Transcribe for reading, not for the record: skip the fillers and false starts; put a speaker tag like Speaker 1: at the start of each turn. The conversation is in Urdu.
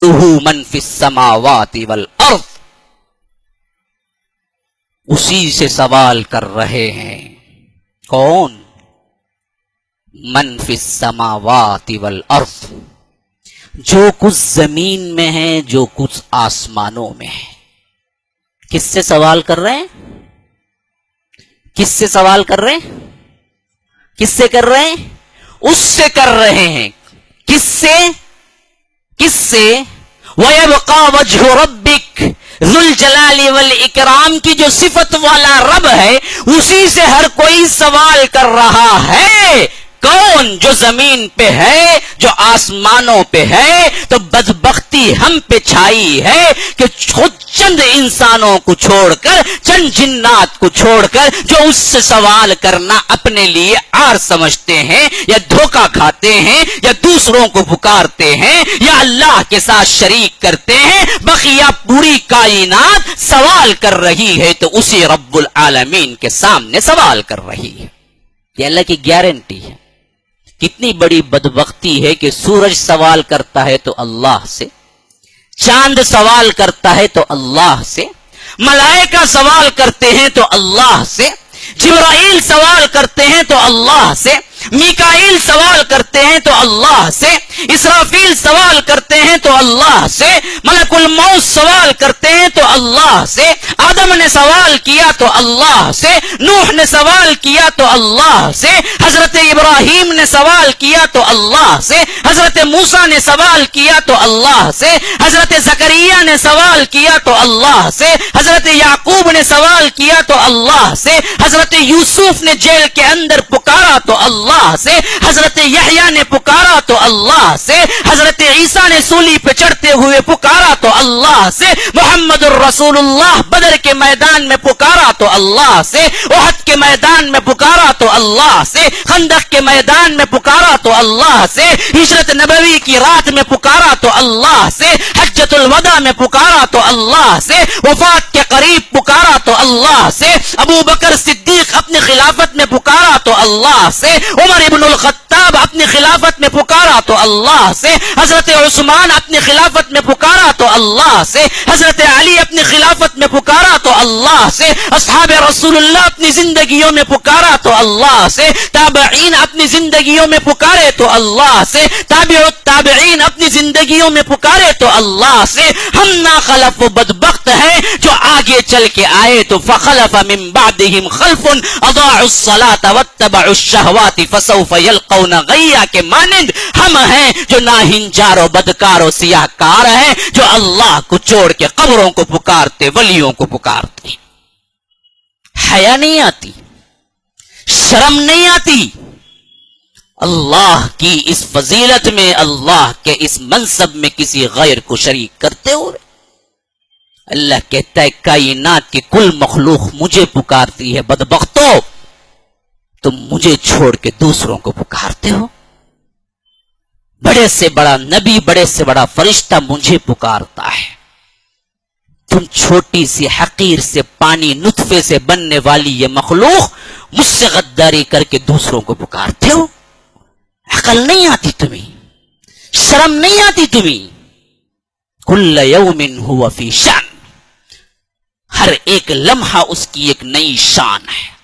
Speaker 1: من فی السماوات والارض، اسی سے سوال کر رہے ہیں۔ کون؟ من فی السماوات والارض، جو کچھ زمین میں ہے، جو کچھ آسمانوں میں ہے۔ کس سے سوال کر رہے ہیں؟ کس سے سوال کر رہے ہیں؟ کس سے کر رہے ہیں؟ اس سے کر رہے ہیں۔ کس سے؟ کس سے؟ وَيَبْقَى وَجْهُ رَبِّكَ ذُو الْجَلَالِ وَالْإِكْرَامِ کی جو صفت والا رب ہے، اسی سے ہر کوئی سوال کر رہا ہے۔ کون؟ جو زمین پہ ہے، جو آسمانوں پہ ہے۔ تو بدبختی ہم پہ چھائی ہے کہ خود چند انسانوں کو چھوڑ کر، چند جنات کو چھوڑ کر، جو اس سے سوال کرنا اپنے لیے عار سمجھتے ہیں، یا دھوکہ کھاتے ہیں، یا دوسروں کو پکارتے ہیں، یا اللہ کے ساتھ شریک کرتے ہیں، بقیہ پوری کائنات سوال کر رہی ہے تو اسی رب العالمین کے سامنے سوال کر رہی ہے۔ یہ اللہ کی گارنٹی ہے۔ کتنی بڑی بدبختی ہے کہ سورج سوال کرتا ہے تو اللہ سے، چاند سوال کرتا ہے تو اللہ سے، ملائکہ سوال کرتے ہیں تو اللہ سے، جبرائیل سوال کرتے ہیں تو اللہ سے، میکائیل سوال کرتے ہیں تو اللہ سے، اسرافیل سوال کرتے ہیں تو اللہ سے، ملک الموت سوال کرتے ہیں تو اللہ سے، آدم نے سوال کیا تو اللہ سے، نوح نے سوال کیا تو اللہ سے، حضرت ابراہیم نے سوال کیا تو اللہ سے، حضرت موسیٰ نے سوال کیا تو اللہ سے، حضرت زکریا نے سوال کیا تو اللہ سے، حضرت یعقوب نے سوال کیا تو اللہ سے، حضرت یوسف نے جیل کے اندر پکارا تو اللہ سے، حضرت یحییٰ نے پکارا تو اللہ سے، حضرت عیسیٰ نے سولی پہ چڑھتے ہوئے پکارا تو اللہ سے، محمد الرسول اللہ بدر کے میدان میں پکارا تو اللہ سے، احد کے میدان میں پکارا تو اللہ سے، خندق کے میدان میں پکارا تو اللہ سے، ہجرت نبوی کی رات میں پکارا تو اللہ سے، حجۃ الوداع میں پکارا تو اللہ سے، وفات کے قریب پکارا تو اللہ سے، ابو بکر صدیق اپنی خلافت میں پکارا تو اللہ سے، عمر ابن الخطاب اپنی خلافت میں پکارا تو اللہ سے، حضرت عثمان اپنی خلافت میں پکارا تو اللہ سے، حضرت علی اپنی خلافت میں پکارا تو اللہ سے، اصحاب رسول اللہ اپنی زندگیوں میں پکارا تو اللہ سے، تابعین اپنی زندگیوں میں پکارے تو اللہ سے، تابع التابعین اپنی زندگیوں میں پکارے تو اللہ سے۔ ہم ناخلف و بدبخت ہیں جو آگے چل کے آئے تو فخلف من بعدہم خلف اضاعوا الصلاة واتبعوا الشہوات فسوف یلقون غیا کے مانند ہم ہیں جو ناہنجار و بدکار و سیاہ کار ہیں، جو اللہ کو چھوڑ کے قبروں کو پکارتے، ولیوں کو پکارتے۔ حیا نہیں آتی، شرم نہیں آتی اللہ کی اس فضیلت میں، اللہ کے اس منصب میں کسی غیر کو شریک کرتے ہوئے۔ اللہ کہتا ہے کائنات کی کل مخلوق مجھے پکارتی ہے، بدبختو تم مجھے چھوڑ کے دوسروں کو پکارتے ہو۔ بڑے سے بڑا نبی، بڑے سے بڑا فرشتہ مجھے پکارتا ہے، تم چھوٹی سی حقیر سے پانی نطفے سے بننے والی یہ مخلوق مجھ سے غداری کر کے دوسروں کو پکارتے ہو۔ عقل نہیں آتی تمہیں، شرم نہیں آتی تمہیں۔ کل یوم ہوا فی شان، ہر ایک لمحہ اس کی ایک نئی شان ہے۔